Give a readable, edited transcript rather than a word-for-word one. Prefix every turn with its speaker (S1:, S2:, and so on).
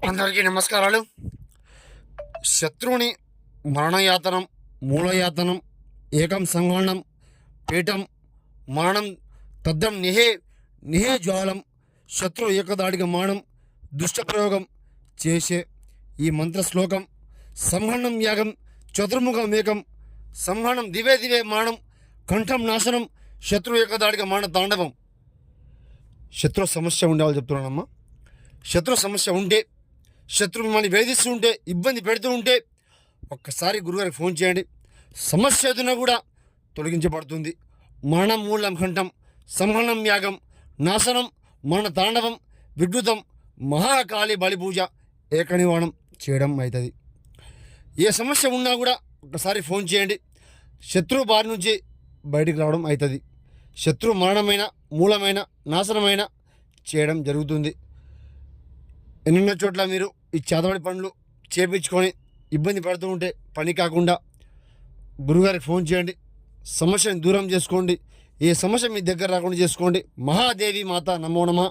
S1: అందరికీ నమస్కారాలు. శత్రువుని మరణయాతనం, మూలయాతనం, ఏకం సంహరణం, పీఠం, మరణం, తద్దం నిహే జ్వాలం, శత్రు ఏకదాడిగా మానం, దుష్టప్రయోగం చేసే ఈ మంత్ర శ్లోకం. సంహరణం యాగం, చతుర్ముఖం ఏకం, సంహరణం దివే దివే మానం, కంఠం నాశనం, శత్రు ఏకదాడిగా మాన తాండవం. శత్రు సమస్య ఉండేవాళ్ళు చెప్తున్నానమ్మా. శత్రు సమస్య ఉంటే, శత్రువు మిమ్మల్ని వేధిస్తూ ఉంటే, ఇబ్బంది పెడుతూ ఉంటే ఒక్కసారి గురుగారికి ఫోన్ చేయండి. సమస్య ఏదైనా కూడా తొలగించబడుతుంది. మరణం మూలం కంఠం, సంహరణం యాగం, నాశనం, మరణ తాండవం, విద్యుతం, మహాకాళి బలిపూజ, ఏకనివాణం చేయడం అవుతుంది. ఏ సమస్య ఉన్నా కూడా ఒక్కసారి ఫోన్ చేయండి. శత్రువు బారి నుంచి బయటికి రావడం అవుతుంది. శత్రువు మరణమైన, మూలమైన, నాశనమైన చేయడం జరుగుతుంది. ఎన్నెన్నో చోట్ల మీరు ఈ చేతబడి పనులు చేపించుకొని ఇబ్బంది పడుతూ ఉంటే పని కాకుండా గురుగారికి ఫోన్ చేయండి. సమస్యను దూరం చేసుకోండి. ఏ సమస్య మీ దగ్గర రాకుండా చేసుకోండి. మహాదేవి మాత నమో నమః.